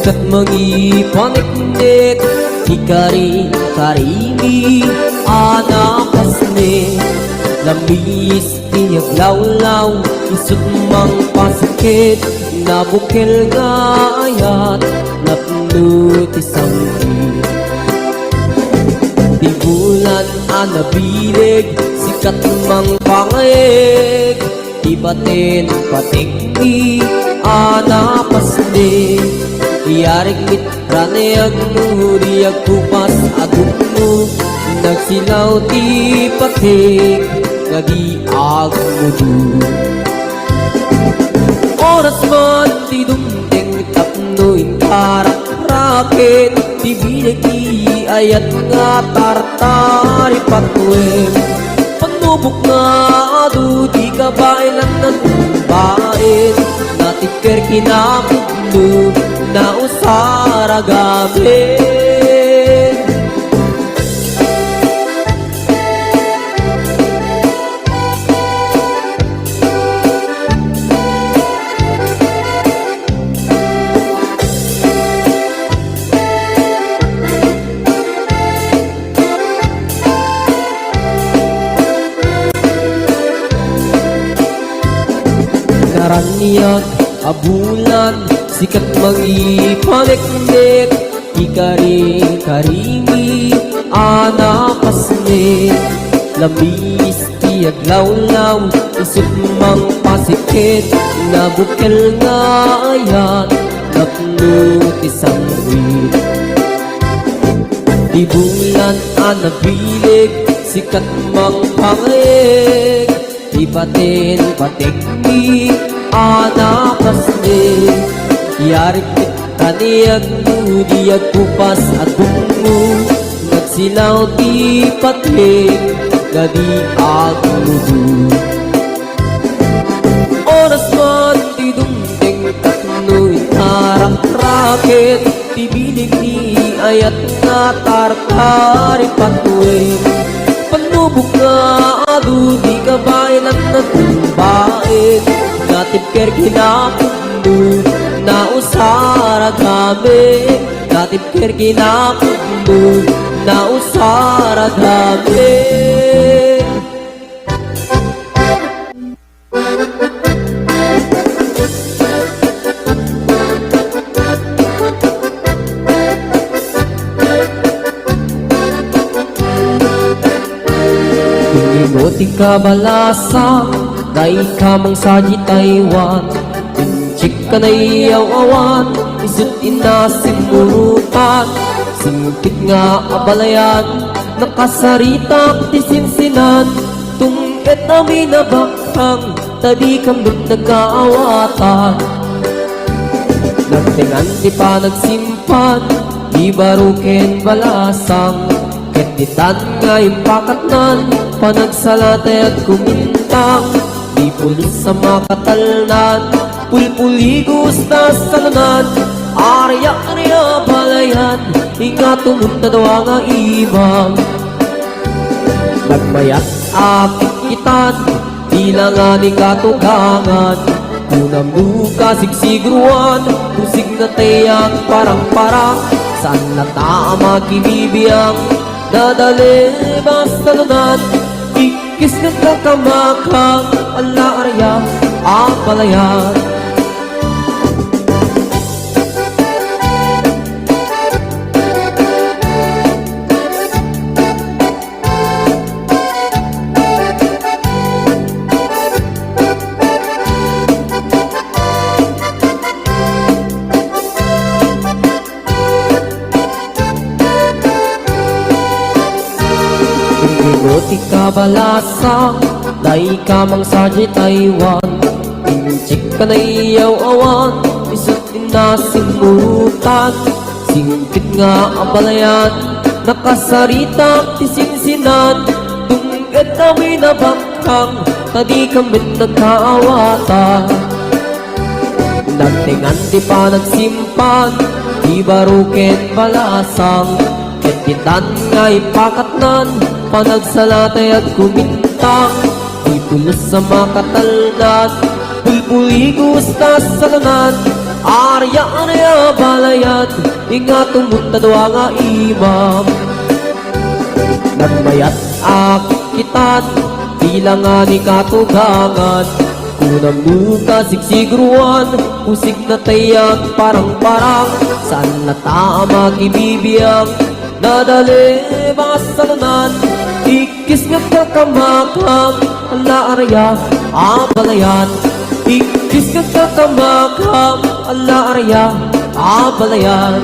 sikat mangipaniknik, ikari-karimi anakasne. Lamis tiyag lawlaw, isut mang pasakit, nabukil nga ayat, napnut isang hit. Di bulan anabilig, sikat mang pangayeg, di batin patikni anapasne. Iyarig mitranayag mo, diyag kupas agum mo, nagsilaw di patik, gadi agmudu. Oras man di dumdeng tapnoin karak-raket, di binagi ayat nga tartari patwem. Panubok nga adu di kabailan ng bain, natikir kinakudlo na usara gabi. Karaniyak abulan, sikat mangipaniknik, ikari-karimi anapasne. Labis tiyag lawlaw, isut mang pasikit, nabukil nga ayat, napnut isang hit. Di bulan anabilig, sikat mang pangayeg, di batin patikni anapasne. Yarik kaniyag mo, diyag kupas agum mo, nagsilaw di patik, gadi agmudu. Oras man di dumdeng takno'y tarak-raket, di bilig ni ayat nga tartari patwem. Panubok nga adu di kabailan na tumbain, natipker kinakundun na usara gabi, natipker kinakundun na usara gabi. Ingoti ka balasa, dai ka mang saji Taiwan, pinchik ka na iyaw awan, isut inasimurutan. Singkit nga abalayan, nakasaritak di sinsinan, tungkit namin na bakhang, tadi kambing nagkaawatan. Nagtingan di pa nagsimpan, di baruken balasang, ketitan nga impakatnan, panagsalatay at kumintang. Di pulis sa makatalnan, pulpuligos na salanan, arya-arya balayan, inga tumunta daw nga ibang. Nagmayat akit kitan, di lang aning katugangan, unang buka sigsigruan, kusig na tayang parang-parang, saan na tama kinibiyang, dadali basta lunan, ikis ng kakamakang, ala-arya ang palayan. Ingoti ka balasa, dai ka mang saji Taiwan, pinchik ka na iyaw awan, isut inasimurutan. Singkit nga ang balayan, nakasaritak di sinsinan, tungkit namin na bakhang, tadi kambing nagkaawatan. Nagtingan di pa nagsimpan, di baruken balasang, ketitan nga ipakatnan, panagsalatay at kumintang. Di pulos sa makatalnan, pulpuligos na salanan, Arya arya balayan ingat tumunta nga imam. Nagmayat akit kitan tila nga ni katugangan. Kunang muka sigsigruan usig na tayag parang-parang. Saan na tama kibibiyang nadali mga salunan. Ikis nga kakamakam ala arya abalayan. Ikis nga kakamakam ala arya abalayan.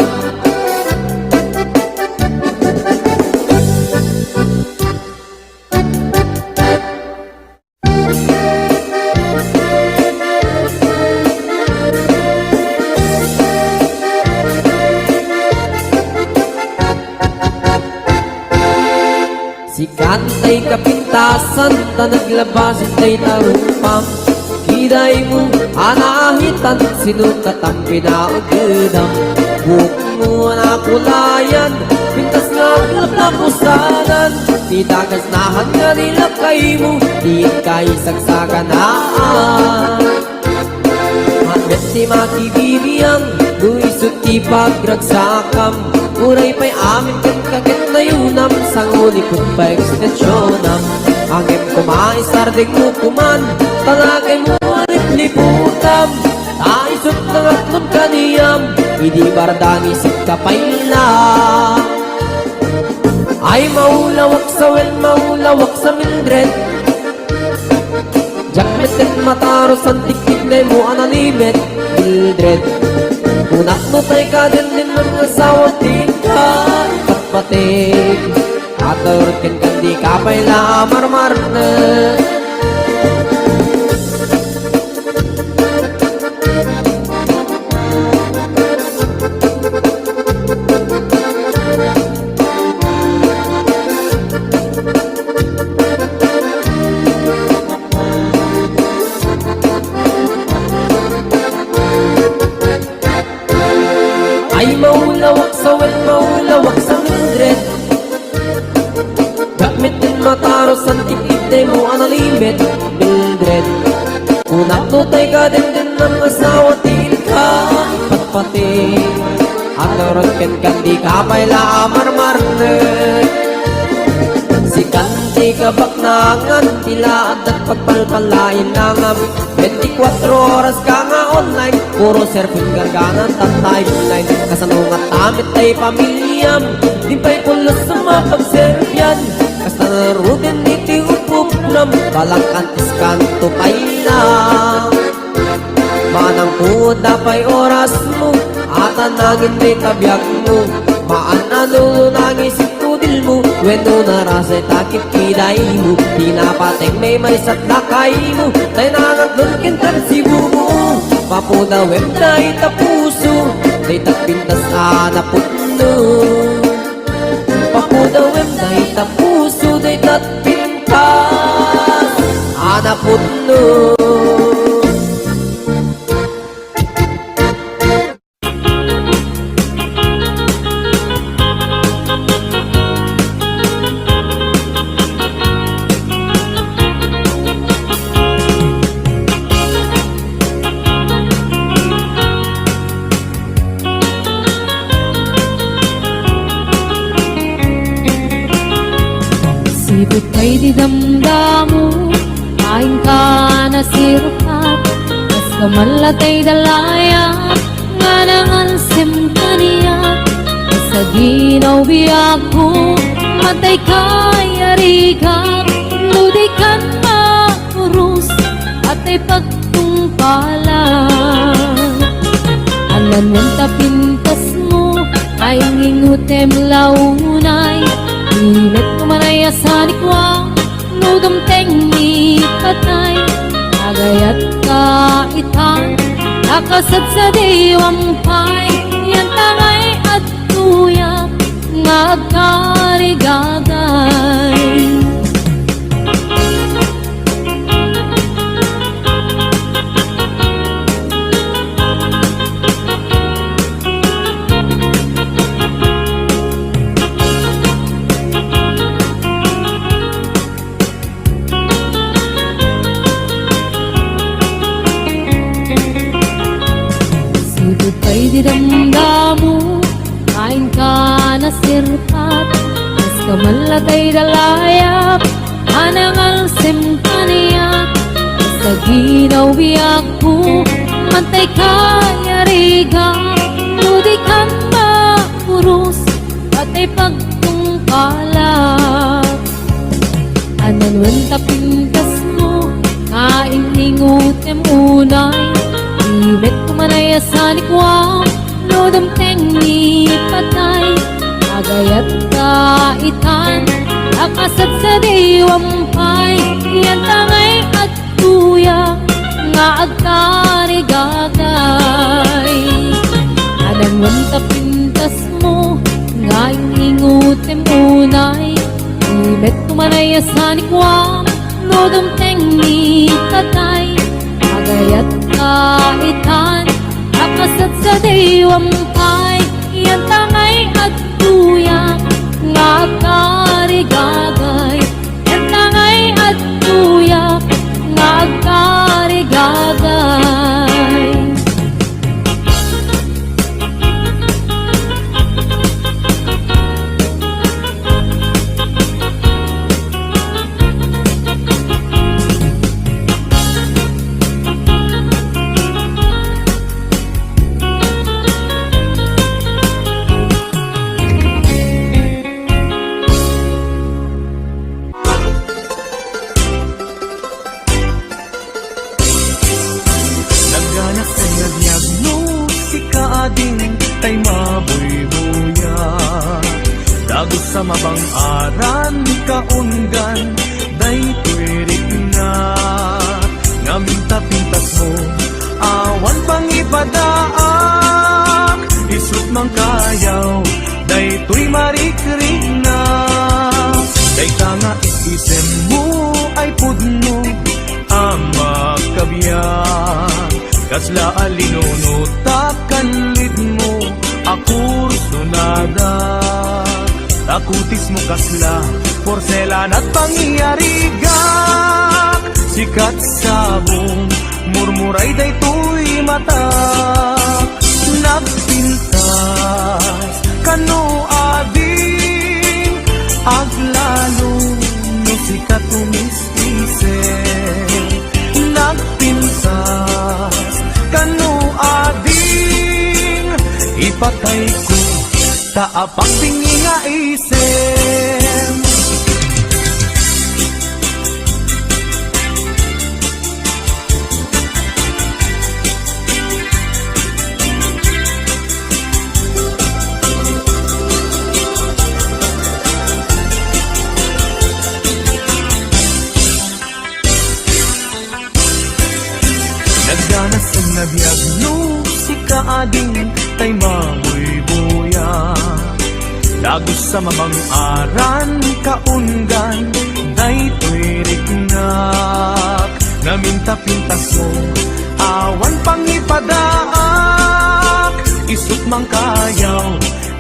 Si kantay kapintasan ta naglabas tay tarumpang. Kiday mo anahitan sinukat ang pinaugedam. Buhok mo nakulayan pintas nga kapusanan. Di dagas nahan nga nilakay mo di kay sagsaganaan. Hanggat si makibibiyang luisot ti pagragsakam. Uray pa'y amin kang kakit na yunam sang ulikot pa ekstensyonan. Angem kumais sarding mo kuman talagay mo alit liputam. Taisot na ngatlong kaniyam hindi bardani sit kapay lang. Ay maulawak sa wel maulawak sa Mildred. Jakmetin mataros ang tiktik na mo analimet Mildred. Unak mo tay ka din ng asawa tika patpatig. Aturkin kan di kapay la marmar na. Ay maulawak sa wel maulawak sa Mildred. Gamitin mataros ang tiktik mo analimit Mildred. Unak to tay ka din ng asawa tika patpatig. Aturkin kan di kapay la marmar na. Si kanti kabak nangan tila at pagpalpalain langam. 24 oras ka nga online puro surfing garganan tatay online. Kasanungat tamit tay pamilyam di pa'y pulos sa mapagserpyan. Kasta na rudin iti upupnam balang kantis kanto pa'y lang. Manang puda pa'y oras mo at anangin may tabyak mo. Maanano nangisip tudil mo weno narasay takip kiday mo. Pinapating may marisat lakay mo tay nangaglon kintan sibu mo. Papuda wem day tapuso day tapintas anaputno. Papuda wem day tapuso day tapintas anaputno. Sipit kay di damdamu kain ka na sirupat. Kas kamalatay dalayat nga nangansim kaniya. Sa ginaw biyak ko matay kay arigak. Ludi kan maurus at ay pagtungpalan. Alam ng tapintas mo ay ngingutem launay. Init kumanay asanikwa nudom teng ni patay. Agayat ka itang nakasad sa diwang pay. Yan tangay at tuyak nga agkarigagay. damdamu, kain ka na sirpat, mas kamalatay dalayap, anangal simkaniyak, sa ginaw biyak ko, mantay kaya riga, ludi kan maurus, patay pagtungkalak. Ananwan tapintas mo, kainningutem unay, ibet kumanayasan ikwam, lodam tengi patay, agayat kaitan, akasat sa diwampay, yan tangay at tuya, nga agkarigagay. Ananwan tapintas mo, nga ingutem unay, ibet kumanayasan ikwam, lodam tengi patay, agayat kaitan, akasat sa diwampay, yan tangay at tuya, nga agkarigagay, yan tangay at tuya, nga agkarigagay. Nagganak ay nagdiagnostik ka ading tay mabuy-buya, dagos sa mabang aran kaunggan, day tuwirik na, ngaminta pintas mo, awan pang ipadaak, isut mang kayaw, day tuy marikrik na, day tanga isisem mo ay pudno, ama kabiyak, kasla alinuno takan lid mo, akur sunada, takutis mo kasla, porselan at pangyarigak, sikat sabong, murmuray day tuy mata, nagpintas, kano ading, aglalo, no sikat umis-isip, nagpintas, kano ading, ipatay ko, taapak tingi nga isip. Nagdanas ang nabiyagnostik ka ading tay mabuy-buya, dagos sa mamang aran kaunggan, day tuwirik nak, ngaminta-pintas mo, awan pang ipadaak, isut mang kayaw,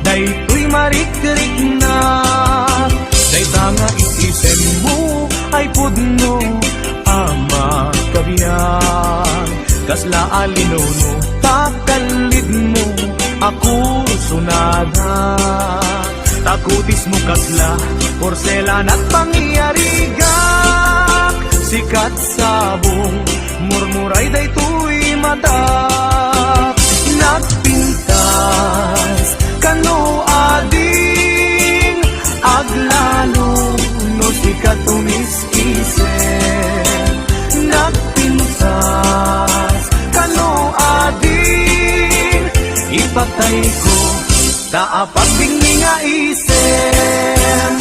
day tuy marikrik nak, day tanga isisen mo, ay pudno, ama kabiyak, kasla alinuno takalid mo, ako sunada, takutis mo kasla, porselan at pangyarigak, sikat sabong, murmuray day tuy mata, nagpintas, kano ading, aglalo, no sikat umis-isip, nagpintas, kano ading, ipatay ko, taapak dingli nga isip,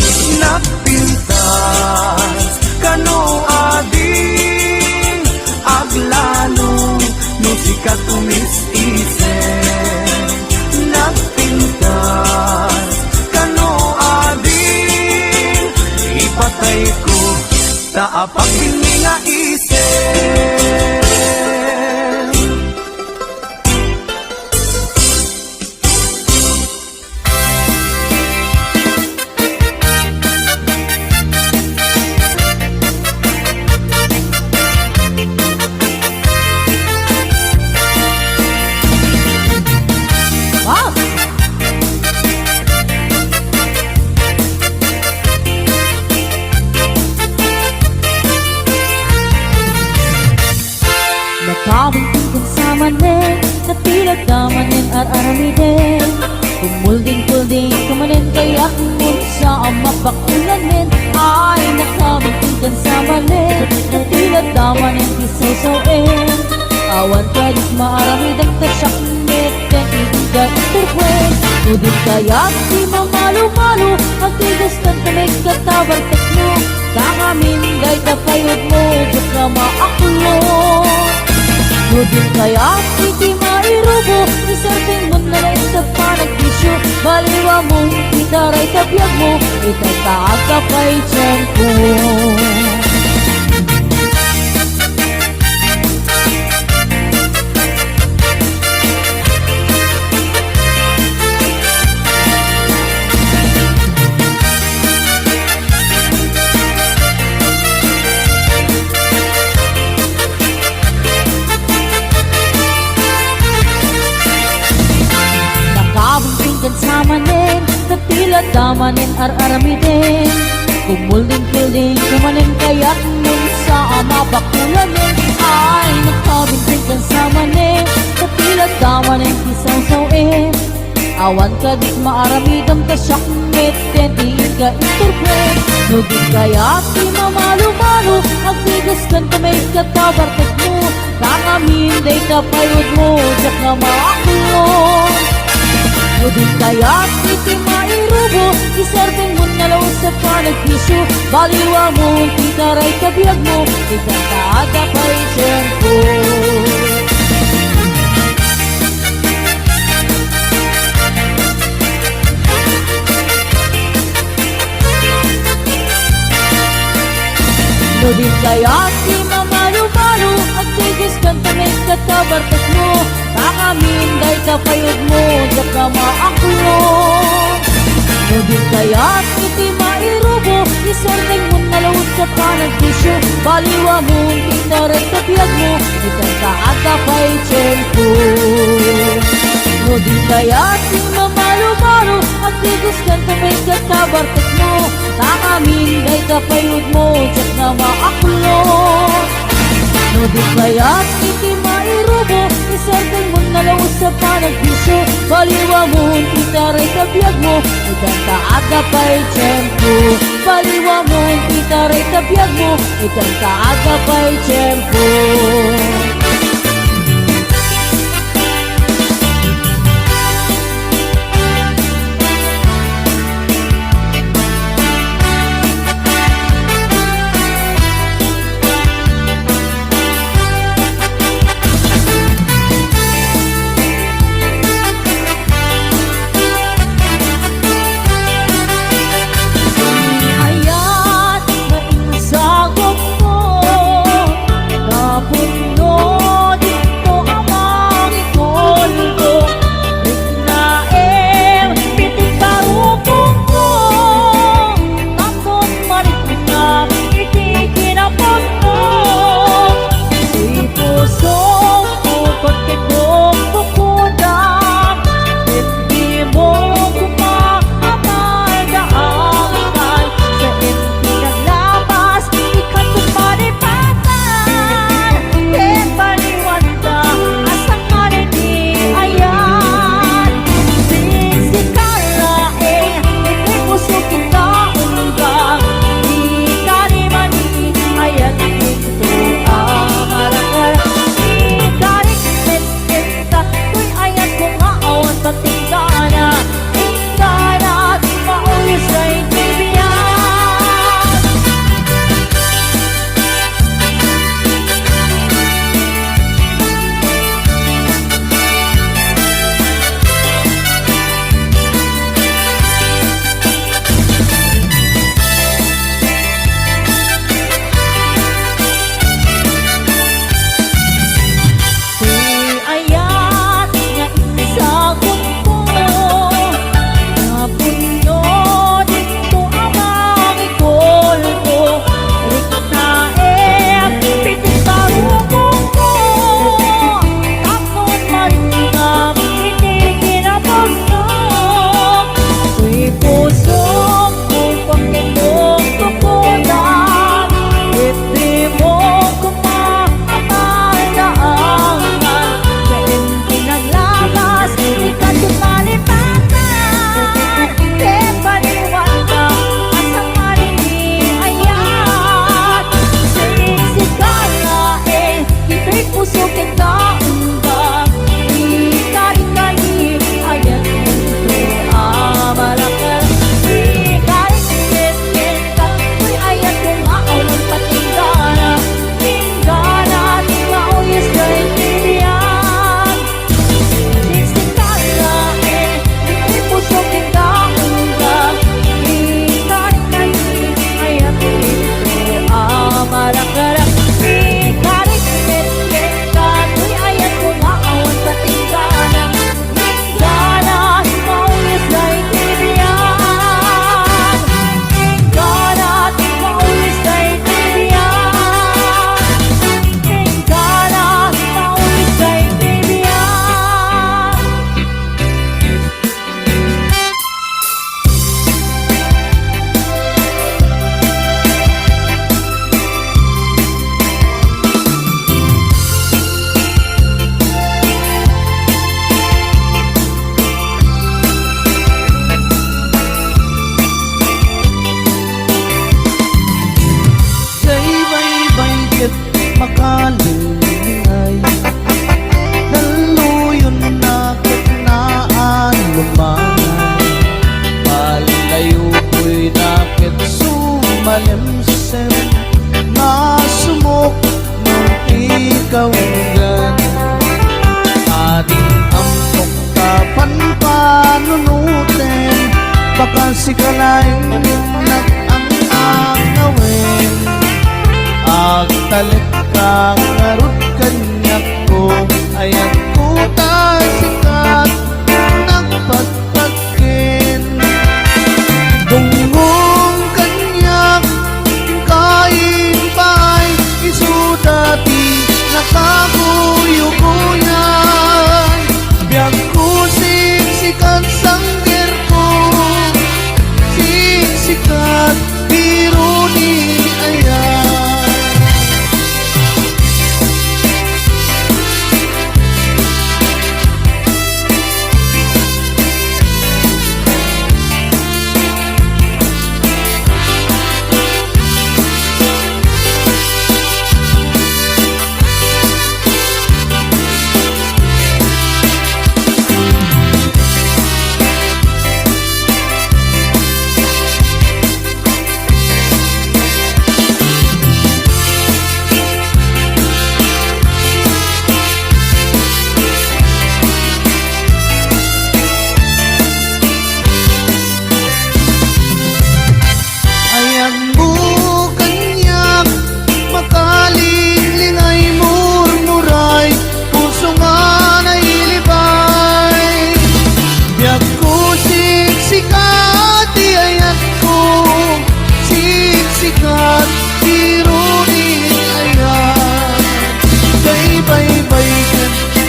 nagpintas, kano ading, aglalo, no sikat umis-isip, nagpintas, kano ading, ipatay ko, taapak dingli nga isip. Kumulding-kulding kamanin kaya kumul sa mapakulanin ay nakabitigan sa manin na tila damanin kisawsawin. Awan ka di maaramid ang tasyaknit kang ibigan turkwen. Udin kaya di mamalo-malo ang tigas ng tamig katabar tekno. Kakamin day tapayod mo dyan ka maakulong. Udin kaya di mairubo isarting mo na lang sa panagkisyo. Baliwa mo itaray kabiyag mo itataag ka pa'y tiyempo. Sa manin, na tila damanin ar-aramidin. Kumulding-kulding kumanin kaya't nun sa mapakulanin ay nakabintigan sa manin, na tila damanin kisawsawin. Awan ka di maaramidam ka syakmit ten tiin ka iturkwen. Nugin kaya't di mamalo-malo ang tigas kan kamay katabartek mo. Kakamin day kapayod mo jak nga maakulong. Udin kaya't iti mairubo isarting mo na law sa panagkisyo. Baliwa mo titaray kabiyag mo ikantaaga pa'y tiyempo. Udin kaya't di mamalo-malo ang tigis kanta may katabartak mo. Kakamin day kapayod mo dak ka maakulong. Udin kaya't iti mairubo isarting mo na law sa panagkisyo. Baliwa mo titaray kabiyag mo ikantaaga pa'y tiyempo. Udin kaya't di mamalo-malo ang tigis kanta may katabartak mo. Kakamin day kapayod mo dak na maakulong. Udin kaya't iti mairubo isarting mo na law sa panagkisyo. Baliwa mo titaray kabiyag mo ikantaaga pa'y tiyempo. Baliwa mo titaray kabiyag mo ikantaaga pa'y tiyempo. Hayat na insagop mo, napuno malimsim na sumok nung ikaw gan. Ating ampok tapan panunutin, baka sikalaing nag-ang-angawin. Agtalit ka ngarut kanyak ko, ayan ko sikat nagpagpagkin. Dungong kanyak kain pa'y isudati nakakuyukuyan. Biyag ko siksikat sanggir ko, siksikat biro ni ayan.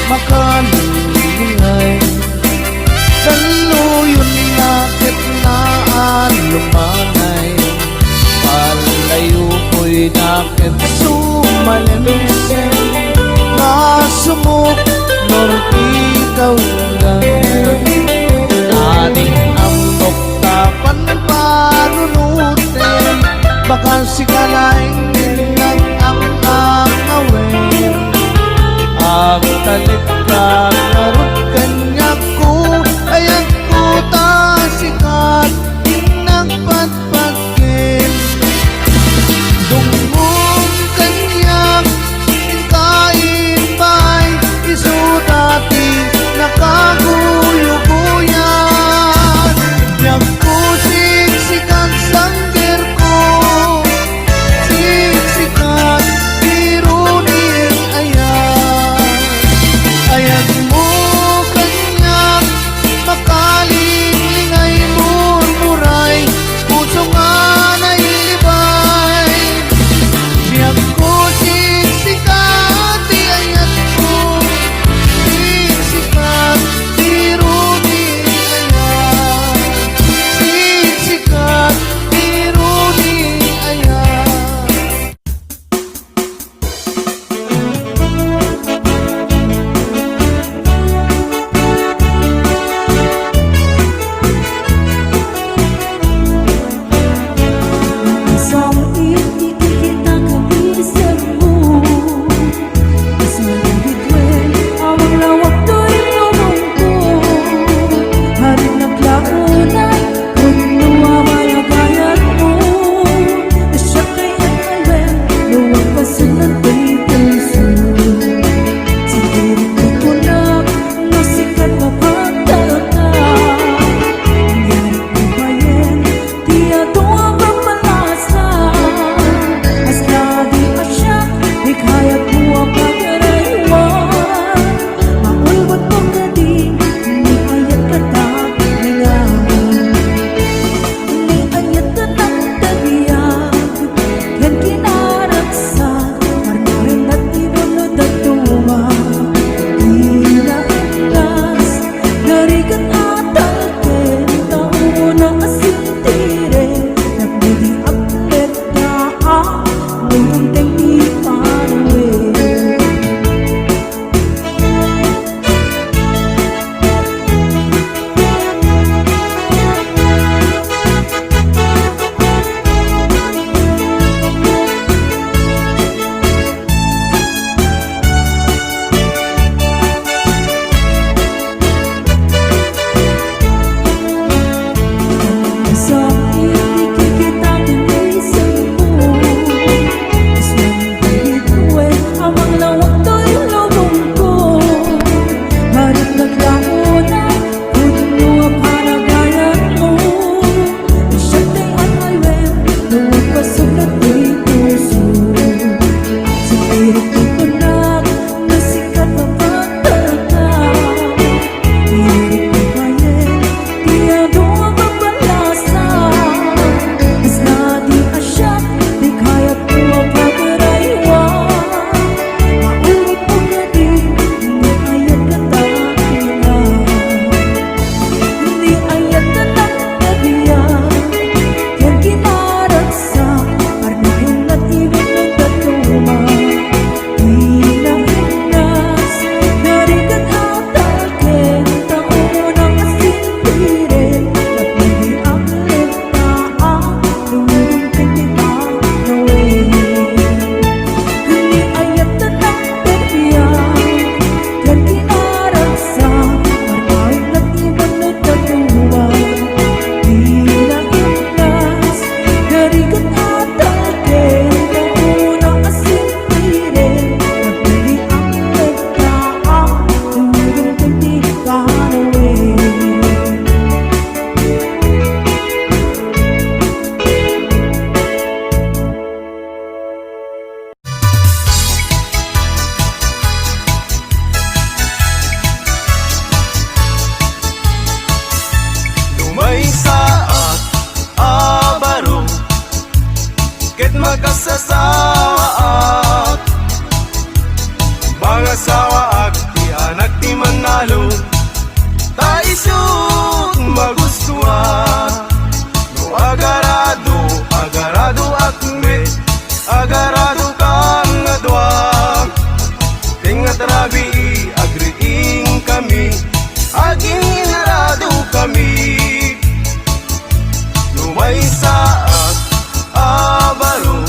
Makalingay daluyon nakit naan lumanay, palayo ko'y nakit sumalimisip na sumuk nor ikaw lang. Ating ampok tapan panunutin, baka sikalaing nag-ang-angawin. Ang talikta ket magkasasawa ak bangasawa ak ti anak ti manalo ta isut magustua no agarado agarado akme agarado kang adwa tingat rabi agriing kami aging inarado kami lumay saat abaro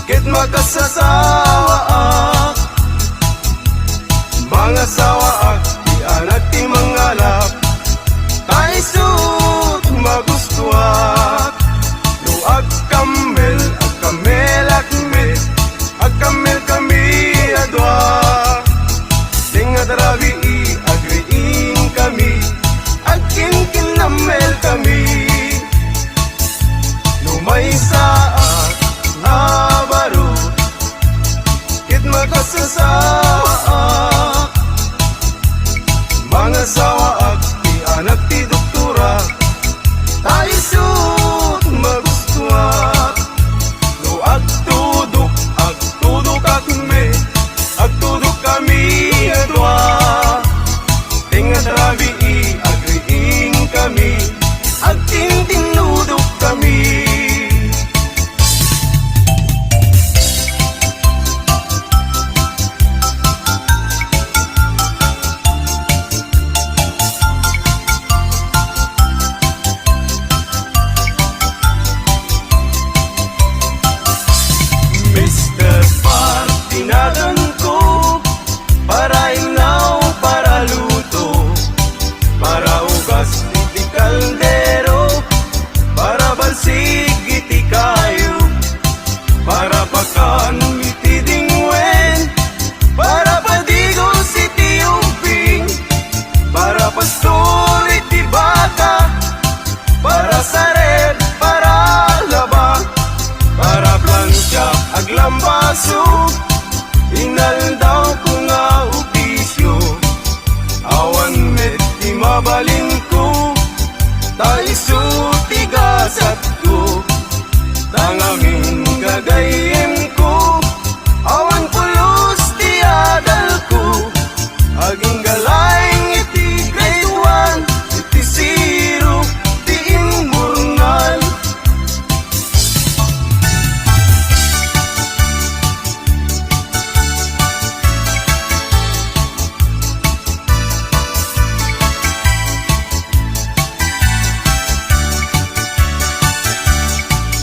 ket magkasasawa ak bangasawa ak ti anak ti mangalap ta isut magustuak no agkamel akme agkamel kami adwa tingat rabi agriing kami agkinkin namel kami lumay saat abaro ket magkasasawa ak mga sawa ak ti anak ti doktora tayo sut magustuak no agtudok kami adwa tingat rabi agriing kami agtintinudok kami. Mr. Partinagan ko para inaw, para luto, para ugas iti kaldero, para balsig iti kayo, para pakan iti dingwen, para padigos iti umping, para pastor iti baka, para saret, para laba, para plancha aglambaso, inaldaw ko nga opisyo, awan met di mabalin ko, taiso tigasat ko, tangamin gagayim ko, awan pulos ti adal ko, aging galayng iti grade 1, iti zero, ti immurnal.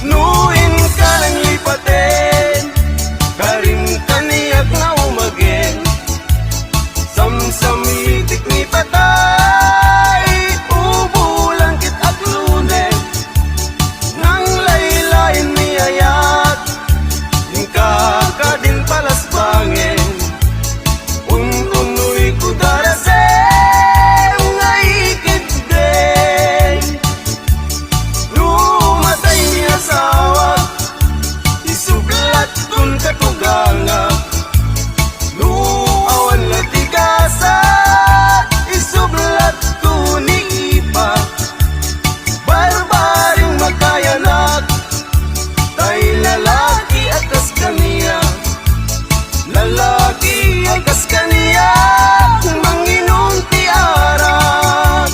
Nuin ka ng lipaten, karim kaniyak na umagin, samsamitik ni patay, ubulang kit at lunen, nang laylayin ni ayat, yung kakadin palas bangin, untunoy ko darasem, ngaikid din. Lumatay niya asawa, isublat kun katuganga, awan na tigasa, isublat ko ni ipa, barbaring magkayanak, tay lalaki akas kaniya, lalaki akas kaniya, manginom ti arak.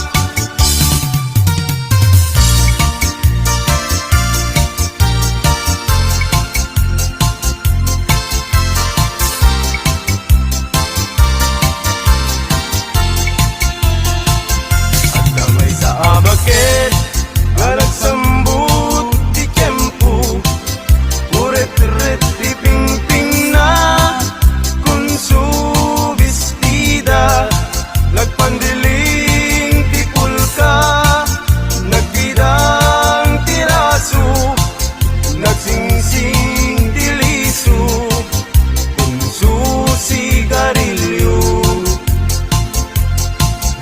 At damay sa abakit, nga nagsambut ti kempo, uret-ret ti pingping na, kunso bestida, nagpandiling ti pulka, nagbidang tiraso, nagsingsing ti liso, kunso sigarilyo.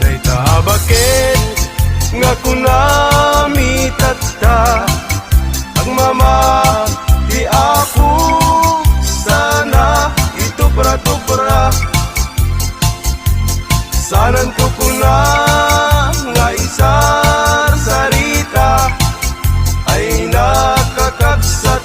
Day tabakit nga kunami tatta, agmama ti ako sana itupra-tupra, sanan ko kuna nga isar sarita ay nakakagsat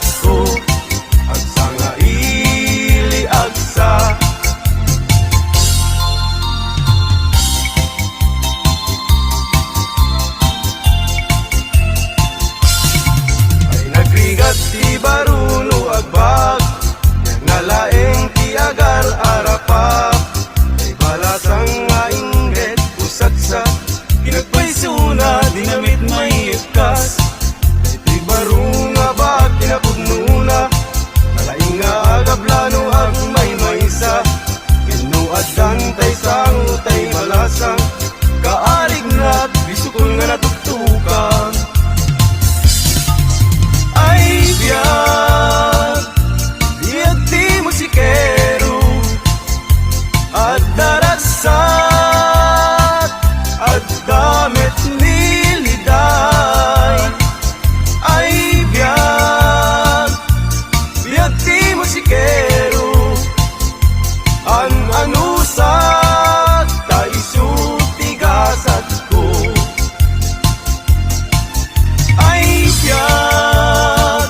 isuna, dinamit may ikas. Ito'y baro nga ba kinapugnuna, nalaing nga agaplano ag may maysa. Ginuad dantay sang utay malasang, kaarig na bisukol nga natugtukan. Ay biyag, biyag di musikero, at darasat, at damit niliday. Ay biyag, biyag di musikero, an anusat, taisutigasat ko. Ay biyag,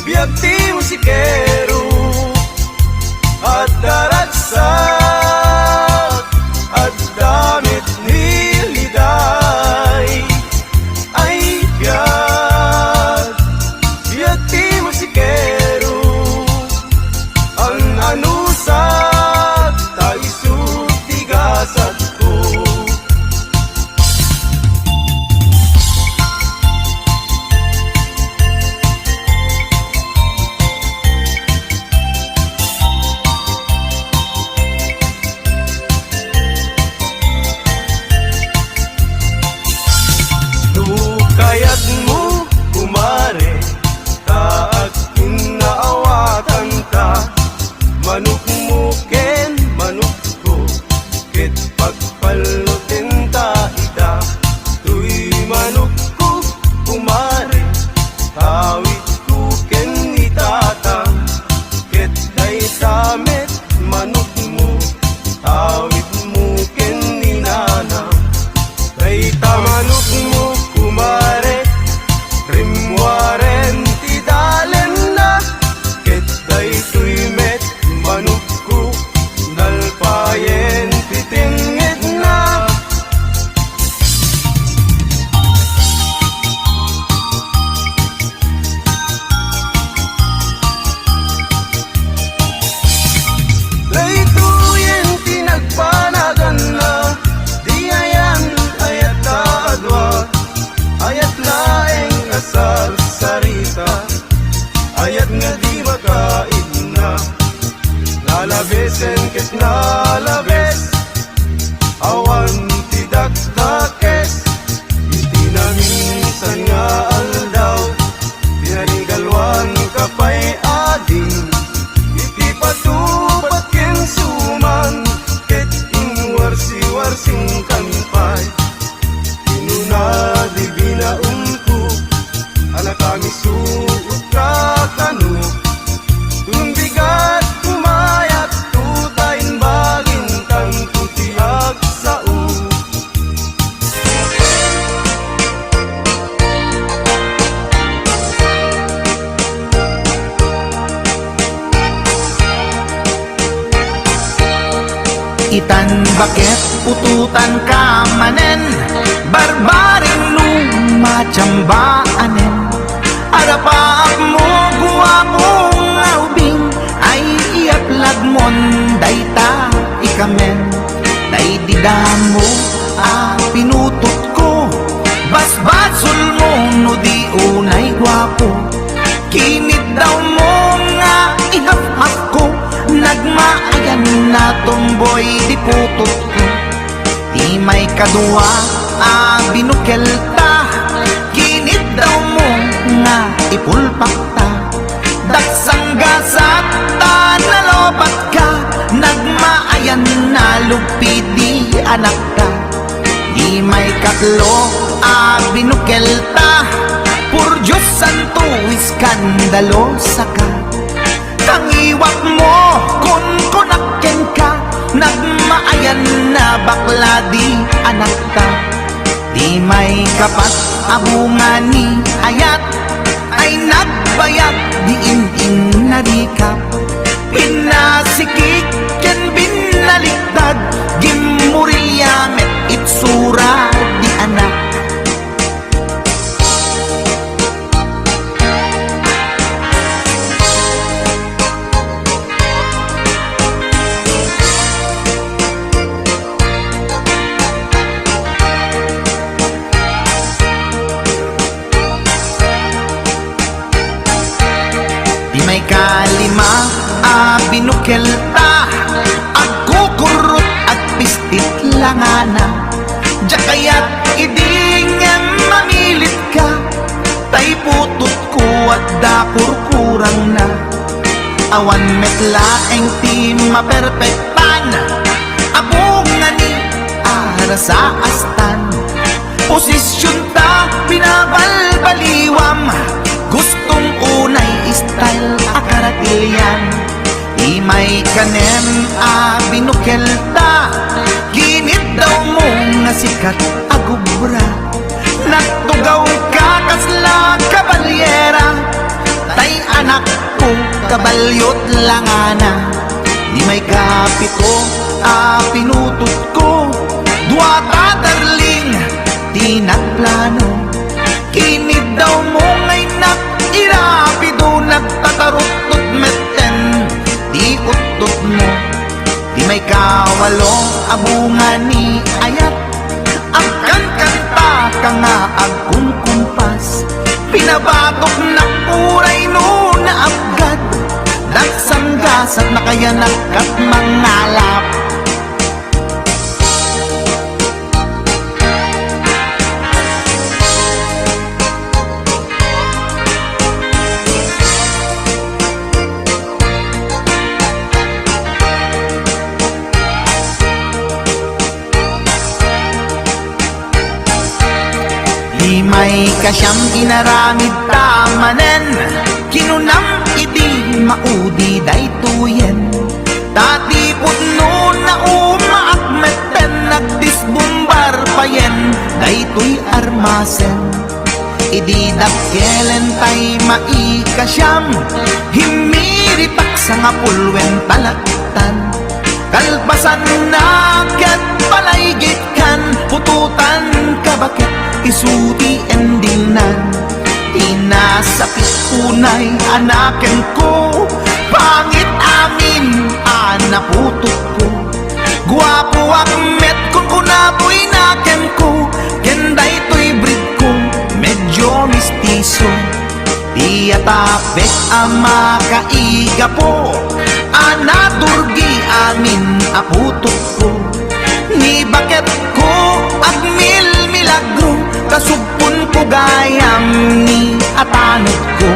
biyag di musikero, at daragsak, at damit niliday. Ay biyag, biyag di musikero, ang anusat, taisutigasat ko. Kayat mo kumare, kaag inaawatan ka. Manok mo ken manok ko, kit pagpalutin ta ita. Tuy manok ko kumare, tawid ko ken itata. Kit day damit manok mo, tawid mo ken inana. Day tamanok mo kumare, rimwaren ti dalen na. Ket day tuymet manok ko, nalpayen ti tingid na. Laytuyen ti nagpanagan na, di ayan ayat na adwa. Ayat laeng asal sarita, ayat nga di makain na. Nalabesen ket nalabes, awan ti dakdakes. Iti na minsan nga aldaw, pinanigalwan kapay ading. Iti patupat ken suman, ket inwarsi-warsing kanpay. Inuna di binaumpo, anak kami suot kakano. Tulong bigat kumayat, tutayin bagin kang tutiag sa u. Itan bakit pututan ka manen, barbaring lumachambaanen. Arapaak mo guwapong aubing, ay iaplag mon dayta ikamen. Day didamo pinutot ko, basbasul mo no di unay guwapo. Kinit daw mo nga ihap-hap ko, nagmaayan na tomboy di putot ko. Di may kadwa binukelta, kinit daw mo nga ipulpakta. Daksang gasat nalobat ka, nagmaayan na lupid di anak ka. Di may katlo binukelta, pur Diyos santo iskandalosa ka. Tangiwak mo kun kunakken ka, nagmaayan na bakla di anak ka. Di may kapat abungan ni ayat, ay nagbayag di in narikap. Pinasikik ken binaliktad, gimurilyamet itsura di anak. kelta agkukurot at pistit langana. Diya kaya't idingem mamilit ka, tay putot ko at dakurkurang na. Awan metlaeng ti maperpektan, abungan ni ara sa astan. Posisyon ta binabalbaliwam, gustong unay style akaratilyan. Di may kanem a binukelta, ginit daw mo nga sikat agubra. Nagtugaw ka kasla kabalyera, tay anak ko kabalyot langana. Di may kapito a pinutot ko, duwata darling di nagplano. Kinid daw mo ngay irapido, nagtatarot-tot meten di utot mo. Di may kawalo abungan ni ayat, agkan kanta ka nga agkumkumpas. Pinabatok na puray no na abgad, dagsanggasat na kaya nagkat mangalap. Di may kasyang inaramid tamanen, kinunam iti maudi daytoyen. Tati putno na umaakmeten, nagdisbumbar payen daytoy armasen. Idi dakkelen tay maikasyam, himiritak sa nga pulwen talaktan. Kalpasan na ket palaygit kan, pututan ka bakit isuti endingnan. Inasapit unay anaken ko, pangit amin anaputot ko. Guwapo akmet kung kunapoy naken ko, kenday to'y breed ko medyo mistiso. Di atapet ama kaiga po, anaturgi amin aputot ko. Ni bakit ko agmil milagro, kasupon ko gayam ni atanod ko.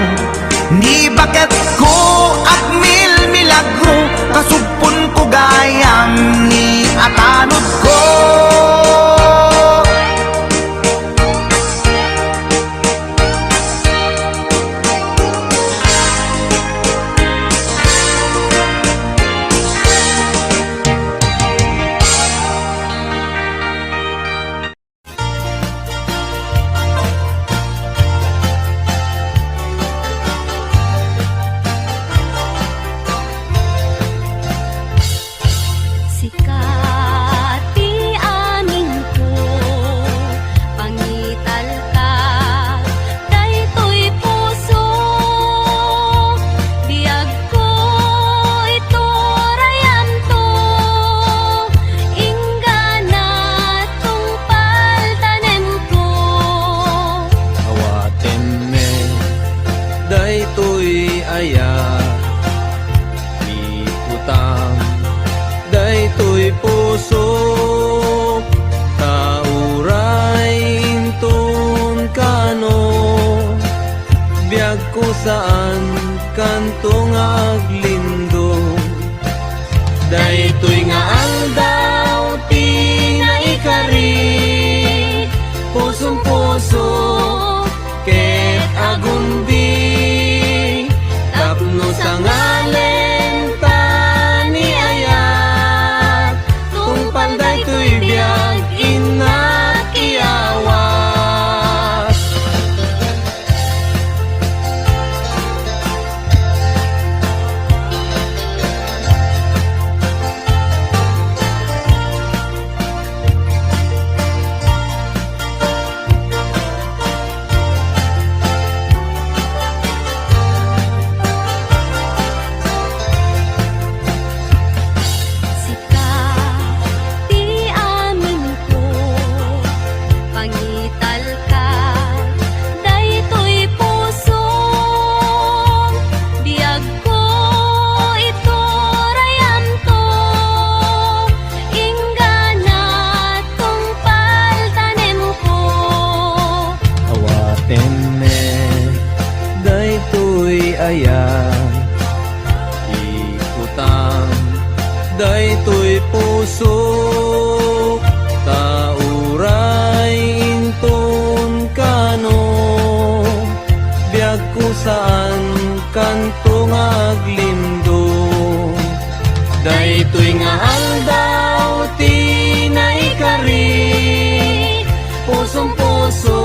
Ni bakit ko agmil milagro, kasupon ko gayam ni atanod ko. Saan kantong aglindo, daytoy nga aldaw ti naikari, pusong-puso ket agundi, tapno sa ngalen ta ni ayat, tungpal daytoy biag inakiawa. tenne daytoy ayan ikutang daytoy puso tauray inton kano biag ko saan kanto aglindo daytoy nga aldaw tinay kari pusong puso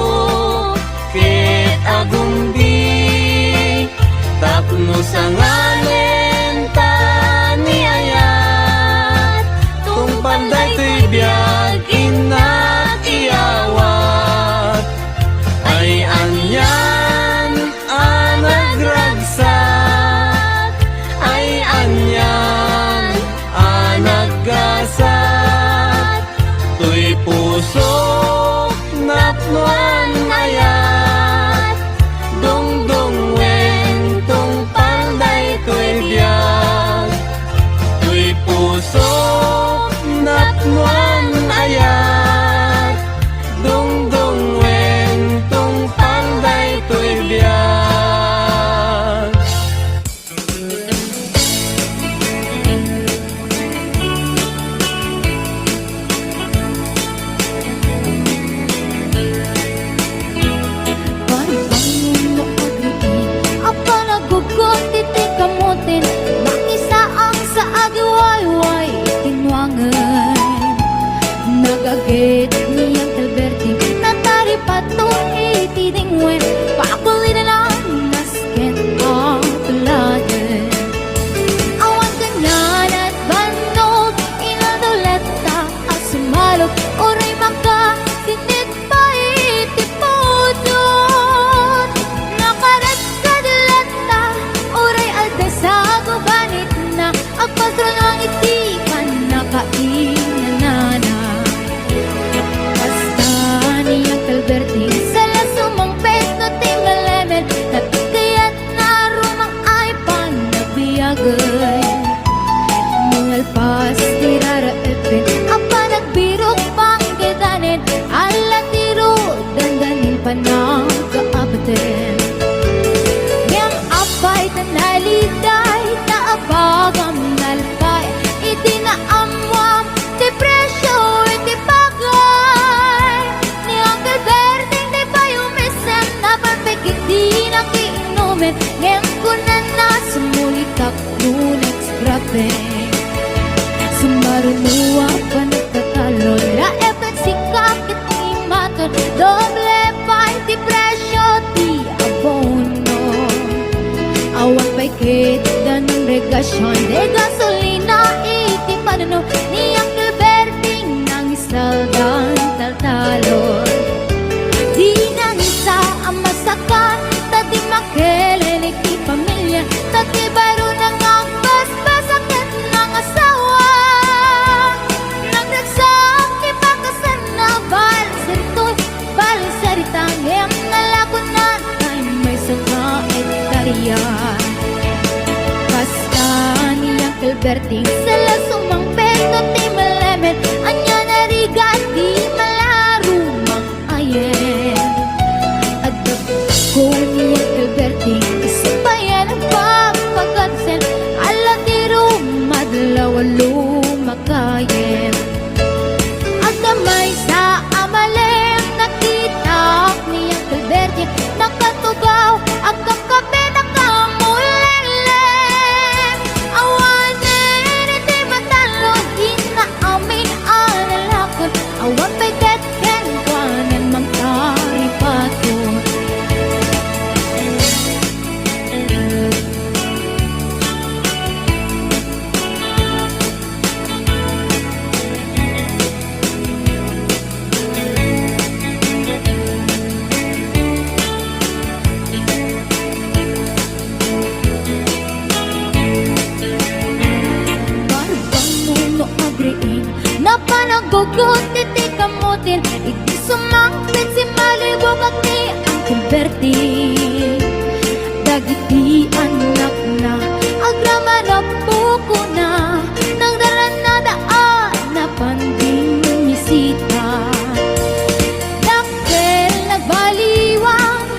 ket agundi tapno sa nganen tani ayat tung panday to'y biag inat iawat ay anyan anagragsak ay anyan anaggasat to'y puso napnuan ayat dongdong wen tong panday to'y biag to'y puso napnuan ayat dongdong wen tong panday to'y biag Apa nagugot iti kamutin Makisa ang sa agiwayway tinwangan Nagagit niyang Alberti Natari patong iti dingwen Pakuli na lang nasken ang tulagan Awan ganyan at bandog Inadoleta at sumalog Oray maka sinit pa iti pudot Nakarat kadalata Oray aldasago banit na Agpasro ng iti kan nakainanana Basta niyang Alberti Sala sumang pesto tingalemen Napikayat na rumang ay panagbiagay Mungalpas tirara epin Apa nagbirok pang kedanin Ala tiro dandanin pa ng kaabatin Yang apay tanaliday Naabagam nalpay Iti na amwam Depresyo iti bagay Ni Uncle Berting di pa yumisem Napapikit di nakiinumin Ngayon ko na nasumulitak Nunex grabe Sumarunuwa pa nagtatalo La efek sikakit ni maton Doble pa iti presyo Di abono Awan pa'y kita ng regasyon De gasolina iti panuno Ni Uncle Berting nang isaldan taltalon Di nang isa ang masakan Tati makelen iti pamilya Tati baro nang ang basbasaket ng asawa Nagdagsak ni pakasan na balsirtoy Balsaritang em nalakunan Ay may saka ektaryan Basta niyang Alberting Sala sumang peto ti malemet Anya narigat di malarumang ayen At ko niyang Alberting Isipayan ang pagpagatsen Ala tiro madlawalo makayen At damay sa amalem Nakita niyang Alberting Nakatugaw ang kakape nakamulelem Awanin iti matalon Di na amin analakon Awan pa'y ketken kwanan Mangkaripaton Napanagugot iti kamutin Iti sumangpit si malibog at ni Uncle Bertie Dagiti anak na Agrama na puko na Nang daran na daan Na panding misita Dakkel nagbaliwang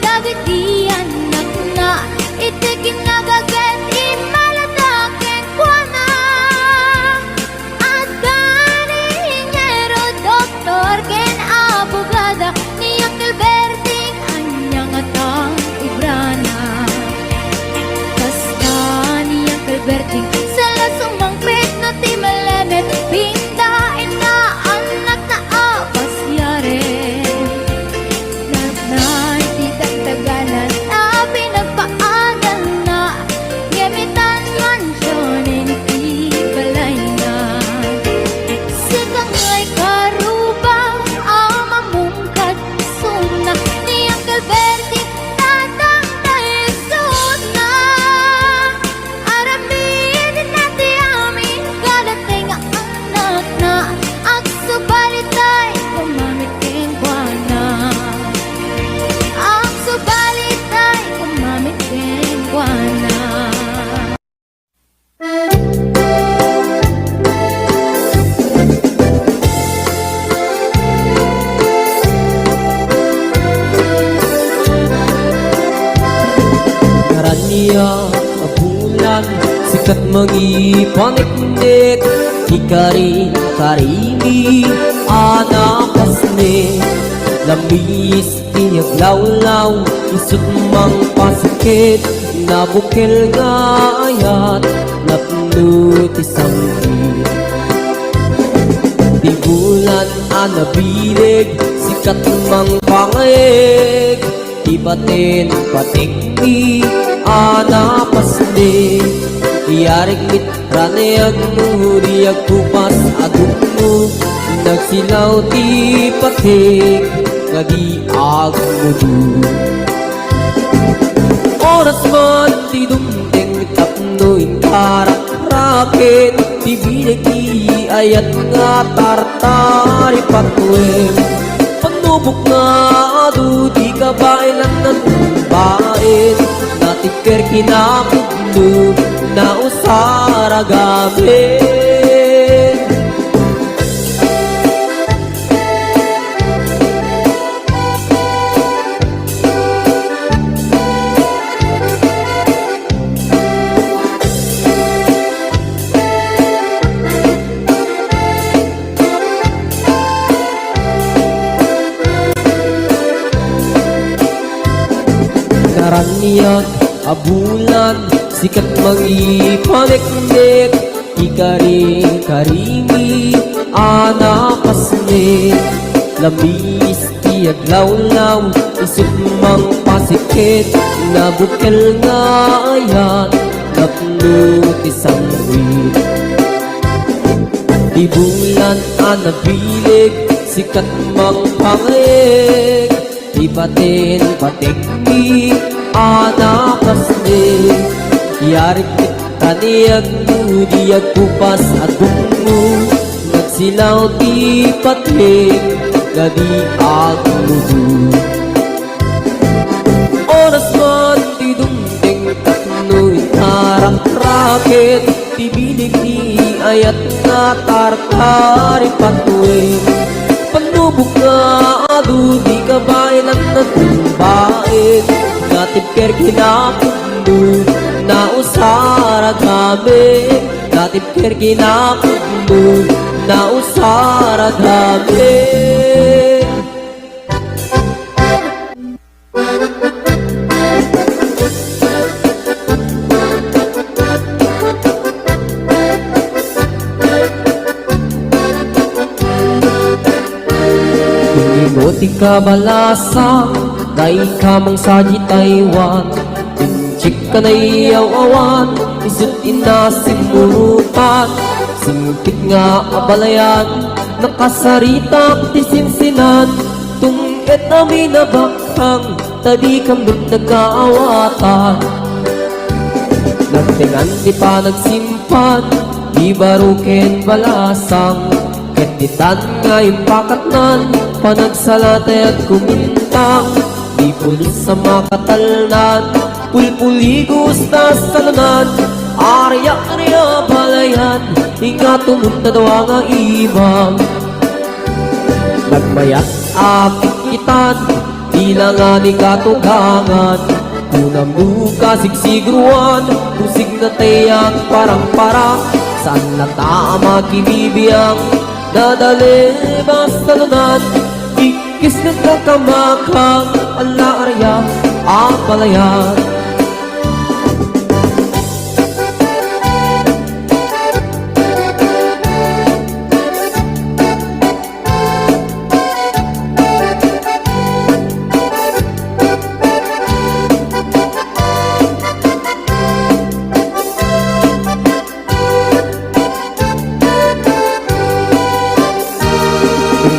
niya bulan, sikat mangipaniknik, ikarin karimi, anakas ni lamis tiyaglaw-law, isut mang pasakit, nabukil nga ayat, napnut isang di bulan anabilig, sikat mang pangayeg, ibatin patikni, anapasdi, iyarig mit ranayag nuhuri agpupas agumno, nagsilaw ti patik, ngadi agmudu. Oras man ti dumding tapno inkarak raket, ti binig ti ayat nga tartari patwem, panubok nga adu di kabailan ng bain, natikir kinakudlo na usara gamin. Karaniyak abulan, sikat mangipaniknik, ikari karimi, anapasnik, lamis tiyaglaw-law, isip mang pasikit, nabukil nga ayat, napnut isang wit. Di bulan anabilig, sikat mang pangayeg, ibatin patikni, anakas ni yarik kaniyag nudiyag kupas at bungo, nagsilaw di patik, gadi agmudu. Oras man di dumding tatno inarang raket, di bilig ni ayat nga tartari patuin, panubok nga adu di kabailan na tumbain, natipker kinakundun na usara gamin, natipker kinakundun na usara gamin. Ingoti ka balasa, dai kamang saji Taiwan, inchik ka na iyaw-awan, isut inasimulutan, singkit nga abalayan, nakasaritak ti sinsinan, tungket namin na bakhang, tadi kambit nagkaawatan. Nagtingan di pa nagsimpan, di baruken balasang, ketitan nga impakatnan, panagsalatay at kumintang, di pulis sa makatalnan, pulpuligos na salunan, arya-arya balayan, hinga tumunta daw ang imam. Nagmayat apikitan, ilangan ni katugangan, unang buka sigsigruan, kusig na tayak parang-parang, saan na tama kinibiyang, dadali basta lunan, ikis na kakamakang, ala arya, apalayan.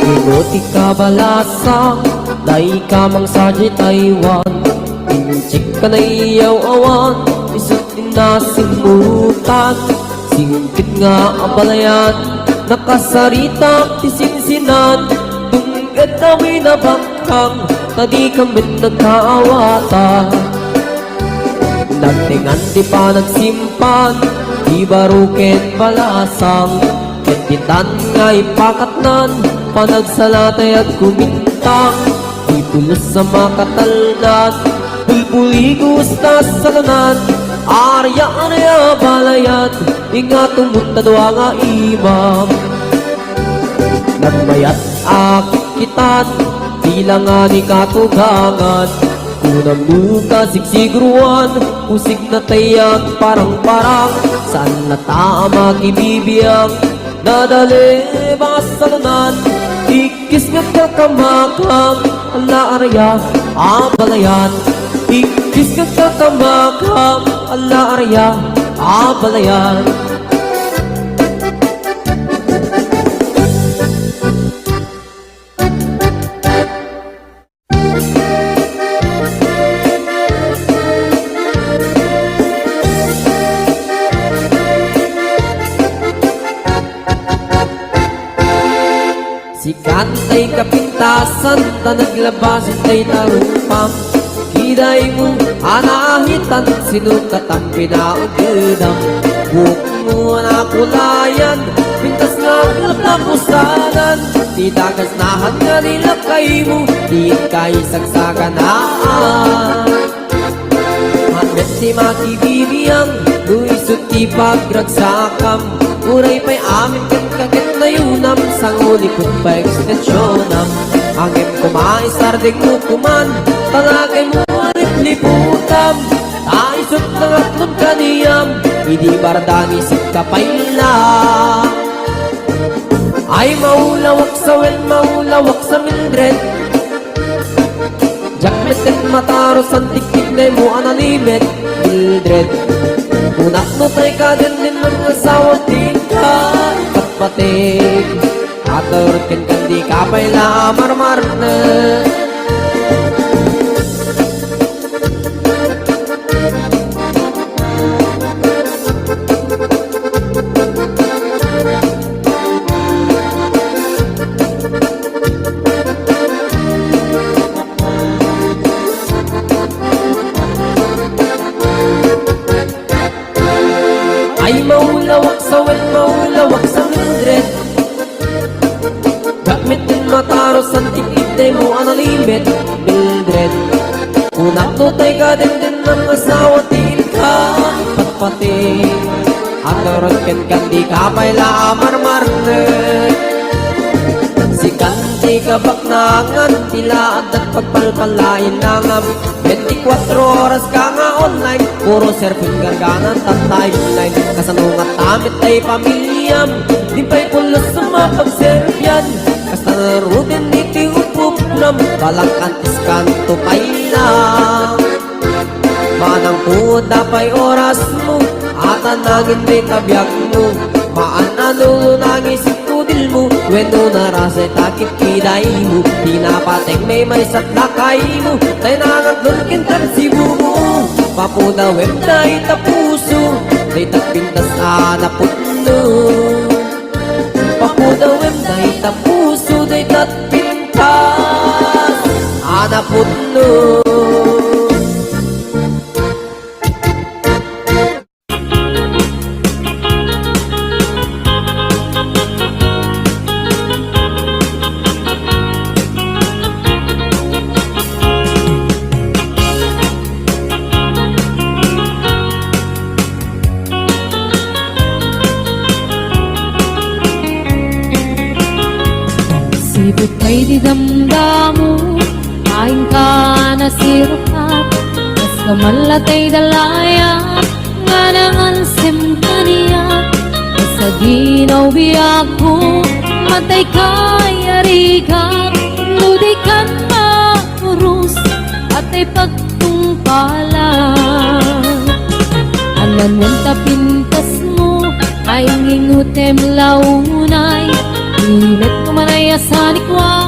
Ingoti ka balasa, dai kamang saji Taiwan, inchik ka na iyaw-awan, isut inasimulutan, singkit nga abalayan, nakasaritak ti sinsinan, tungket namin na bakhang, tadi kambit nagkaawatan. Nagtingan di pa nagsimpan, di baruken balasang, ketitan nga ipakatnan, panagsalatay at kumintang, di pulos sa makatalnan, Pulpuli gusta salunan arya balayat ingat tumunta doa nga imam nagmayat akitan bilang nga ni katugangan kunang muka sigsigruan usig na tayag parang saan na tama ibibiyang nadali basalunan ikis nga kakamakam ala arya abalayan ikis nga kakamakam ala arya abalayan sikat ay kapintasan ta naglabas tay tarumpam kiday mo anahitan sinukat ang pinaugidam buhok mo na kulayan pintas nga na pusanan di dagas nahan nga nila kay mo di kay sagsaganaan Hangat si makibibiyang luisot ti pagragsakam uray pa'y amin kan kagat na yunam sang ulikot pa ekstensyonan angem kumaisarding mo kuman talagay mo arit liputam taisot ng atlong kaniyam hindi bardani sit kapayla ay maulawak sa maulawak sa Mildred jakmetin mataros ang tiktik na mo analimet Mildred unak no tay ka din ng asawa din ka patig aturkin kan di kapay la marmar na ay maulawak sa Mildred gamitin mataros ang tiktik na mo analimit Mildred unak no tay ka din ng asawa din ka patpating aturkin kan di kapay la marmar na si kanti kabaknangan tila at pagpalpalain nangam 24 oras ka nga online puro surfing garganan tatay online kasanungat tamit ay pamilyam di pa'y pulos sa mapagserfyan kasta narudin iti upuplam balang kantis kanto pa'y lang manang puda pa'y oras mo at anangin may tabyak mo maanalo nangisip tudil mo weno narasay takip kiday mo di napating may satlakay mo tay nangaglulkin tansibo mo papuda web na itapuso tay tapintas anaputno papuda web na itapuso tay tapintas anaputno Sibot kay di damdamo kain ka na sirukat kas kamalatay dalaya nga nangansim kaniya sa ginaw biyag ko matay kay arigat ludi kan maurus at ay pagtungpalan alan mo tapintas mo ay ngingutem launay Init ko manaya sa likwa